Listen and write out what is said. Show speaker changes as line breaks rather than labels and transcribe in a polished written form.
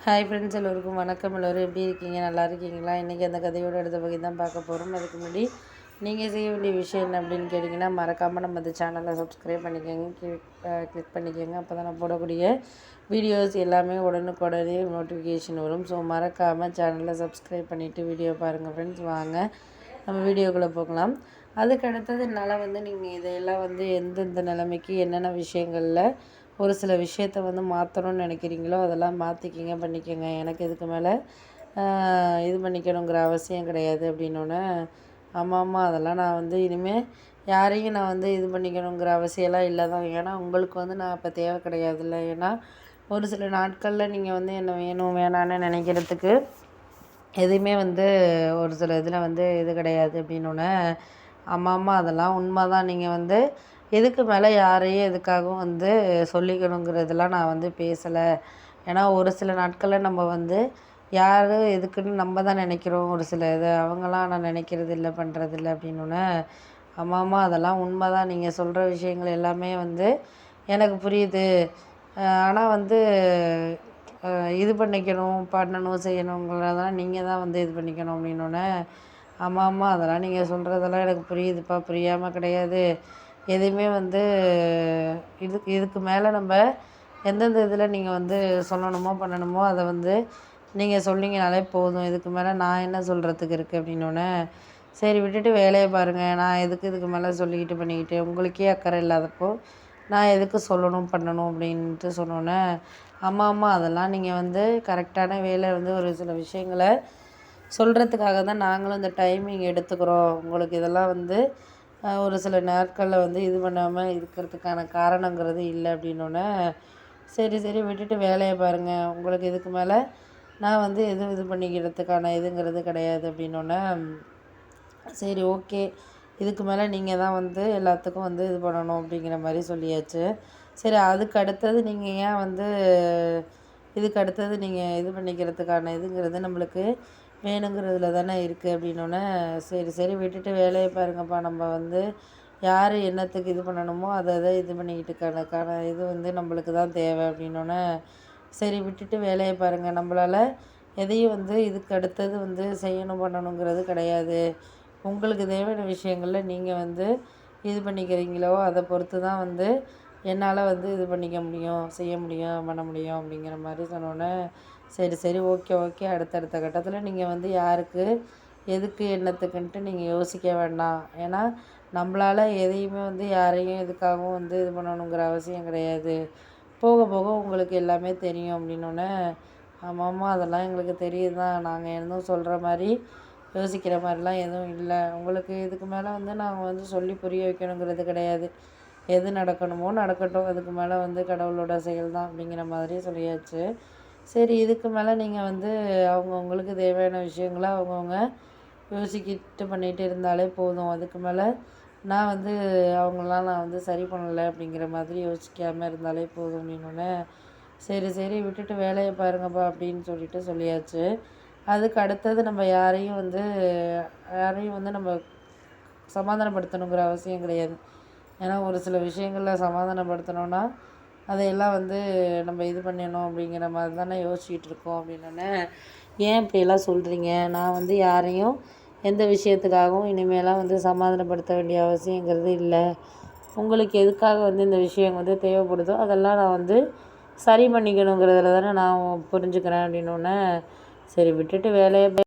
Hi friends, எல்லோருக்கும் வணக்கம். எல்லோரும் எப்படி இருக்கீங்க? நல்லா இருக்கீங்களா? இன்றைக்கி அந்த கதையோட அடுத்த பகுதி தான் பார்க்க போகிறோம். அதுக்கு முன்னாடி நீங்கள் செய்ய வேண்டிய விஷயம் என்ன அப்படின்னு கேட்டிங்கன்னா, மறக்காமல் நம்ம இந்த சேனலை சப்ஸ்கிரைப் பண்ணிக்கோங்க, கிளிக் பண்ணிக்கோங்க. அப்போ தான் நான் போடக்கூடிய வீடியோஸ் எல்லாமே உடனுக்குடனே நோட்டிஃபிகேஷன் வரும். ஸோ மறக்காமல் சேனலை சப்ஸ்கிரைப் பண்ணிவிட்டு வீடியோ பாருங்கள் ஃப்ரெண்ட்ஸ். வாங்க நம்ம வீடியோக்குள்ளே போகலாம். அதுக்கு அடுத்தது நீங்கள் இதையெல்லாம் எந்தெந்த நிலைமைக்கு என்னென்ன விஷயங்களில் ஒரு சில விஷயத்த மாற்றணும்னு நினைக்கிறீங்களோ அதெல்லாம் மாற்றிக்கிங்க, பண்ணிக்கோங்க. எனக்கு இதுக்கு மேலே இது பண்ணிக்கணுங்கிற அவசியம் கிடையாது அப்படின்னோடனே, ஆமாம் அதெல்லாம் நான் இனிமேல் யாரையும் நான் இது பண்ணிக்கணுங்கிற அவசியம்லாம் இல்லை தான். ஏன்னா உங்களுக்கு நான் இப்போ தேவை கிடையாதுல்ல. ஏன்னா ஒரு சில நாட்களில் நீங்கள் என்ன வேணும் வேணான்னு நினைக்கிறதுக்கு எதுவுமே ஒரு சில இதில் இது கிடையாது அப்படின்னோடனே, ஆமாம் அதெல்லாம் உண்மை தான். நீங்கள் இதுக்கு மேலே யாரையும் எதுக்காகவும் சொல்லிக்கணுங்கிறதெல்லாம் நான் பேசலை. ஏன்னா ஒரு சில நாட்களில் நம்ம யார் எதுக்குன்னு நம்ம தான் நினைக்கிறோம். ஒரு சில இது அவங்களாம் நான் நினைக்கிறது இல்லை, பண்ணுறதில்ல அப்படின்னோடனே, ஆமாம் அதெல்லாம் உண்மை தான். நீங்கள் சொல்கிற விஷயங்கள் எல்லாமே எனக்கு புரியுது. ஆனால் இது பண்ணிக்கணும், பண்ணணும், செய்யணுங்கிறதெல்லாம் நீங்கள் தான் இது பண்ணிக்கணும் அப்படின்னோடனே, ஆமாம் அதெல்லாம் நீங்கள் சொல்கிறதெல்லாம் எனக்கு புரியுதுப்பா, புரியாமல் கிடையாது. எதையுமே இதுக்கு மேலே நம்ம எந்தெந்த இதில் நீங்கள் சொல்லணுமோ பண்ணணுமோ அதை நீங்கள் சொன்னீங்கனாலே போதும். இதுக்கு மேலே நான் என்ன சொல்கிறதுக்கு இருக்குது அப்படின்னோடனே, சரி விட்டுட்டு வேலையை பாருங்கள். நான் இதுக்கு மேலே சொல்லிக்கிட்டு பண்ணிக்கிட்டு உங்களுக்கே அக்கறை இல்லாதப்போ நான் எதுக்கு சொல்லணும் பண்ணணும் அப்படின்ட்டு சொன்னோன்னே, ஆமாம் அதெல்லாம் நீங்கள் கரெக்டான வேலை ஒரு சில விஷயங்களை சொல்கிறதுக்காக தான் நாங்களும் இந்த டைமிங் எடுத்துக்கிறோம். உங்களுக்கு இதெல்லாம் ஒரு சில நாட்களில் இது பண்ணாமல் இருக்கிறதுக்கான காரணங்கிறது இல்லை அப்படின்னோடனே, சரி சரி விட்டுட்டு வேலையை பாருங்கள். உங்களுக்கு இதுக்கு மேலே நான் எதுவும் இது பண்ணிக்கிறதுக்கான இதுங்கிறது கிடையாது அப்படின்னோடனே, சரி ஓகே, இதுக்கு மேலே நீங்கள் தான் எல்லாத்துக்கும் இது பண்ணணும் அப்படிங்கிற மாதிரி சொல்லியாச்சு. சரி அதுக்கு அடுத்தது நீங்கள் ஏன் இதுக்கு அடுத்தது நீங்கள் இது பண்ணிக்கிறதுக்கான இதுங்கிறது நம்மளுக்கு வேணுங்கிறதுல தானே இருக்குது அப்படின்னோடனே, சரி சரி விட்டுட்டு வேலையை பாருங்கப்பா. நம்ம யார் என்னத்துக்கு இது பண்ணணுமோ அதை இது பண்ணிக்கிட்டுக்கான இது நம்மளுக்கு தான் தேவை அப்படின்னோடனே, சரி விட்டுட்டு வேலையை பாருங்கள். நம்மளால் எதையும் இதுக்கு அடுத்தது செய்யணும் பண்ணணுங்கிறது கிடையாது. உங்களுக்கு தேவையான விஷயங்களில் நீங்கள் இது பண்ணிக்கிறீங்களோ அதை பொறுத்து தான் என்னால் இது பண்ணிக்க முடியும், செய்ய முடியும், பண்ண முடியும் அப்படிங்கிற மாதிரி சொன்னோன்னே, சரி சரி ஓகே ஓகே, அடுத்தடுத்த கட்டத்தில் நீங்கள் யாருக்கு எதுக்கு என்னத்துக்குன்ட்டு நீங்கள் யோசிக்க வேண்டாம். ஏன்னா நம்மளால் எதையுமே யாரையும் எதுக்காகவும் இது பண்ணணுங்கிற அவசியம் கிடையாது. போக போக உங்களுக்கு எல்லாமே தெரியும் அப்படின்னோடனே, ஆமாம் அதெல்லாம் எங்களுக்கு தெரியுது தான். நாங்கள் எதுவும் சொல்கிற மாதிரி யோசிக்கிற மாதிரிலாம் எதுவும் இல்லை. உங்களுக்கு இதுக்கு மேலே நாங்கள் சொல்லி புரிய வைக்கணுங்கிறது கிடையாது. எது நடக்கணுமோ நடக்கட்டும். அதுக்கு மேலே கடவுளோட செயல் தான் அப்படிங்கிற மாதிரி சொல்லியாச்சு. சரி இதுக்கு மேலே நீங்கள் அவங்கவுங்களுக்கு தேவையான விஷயங்களை அவங்கவுங்க யோசிக்கிட்டு பண்ணிகிட்டு இருந்தாலே போதும். அதுக்கு மேலே நான் அவங்களாம் நான் சரி பண்ணலை அப்படிங்கிற மாதிரி யோசிக்காமல் இருந்தாலே போதும் அப்படின்னோடனே, சரி சரி விட்டுட்டு வேலையை பாருங்கப்பா அப்படின்னு சொல்லியாச்சு. அதுக்கு அடுத்தது நம்ம யாரையும் நம்ம சமாதானப்படுத்தணுங்கிற அவசியம் கிடையாது. ஏன்னா ஒரு சில விஷயங்களில் சமாதானப்படுத்தணுன்னா அதையெல்லாம் நம்ம இது பண்ணணும் அப்படிங்கிற மாதிரி தானே யோசிச்சுட்டு இருக்கோம் அப்படின்னோடனே, ஏன் இப்படியெல்லாம் சொல்கிறீங்க? நான் யாரையும் எந்த விஷயத்துக்காகவும் இனிமேலாம் சமாதானப்படுத்த வேண்டிய அவசியங்கிறது இல்லை. உங்களுக்கு எதுக்காக இந்த விஷயம் தேவைப்படுதோ அதெல்லாம் நான் சரி பண்ணிக்கணுங்கிறதுல தானே நான் புரிஞ்சுக்கிறேன் அப்படின்னோடனே, சரி விட்டுட்டு வேலையை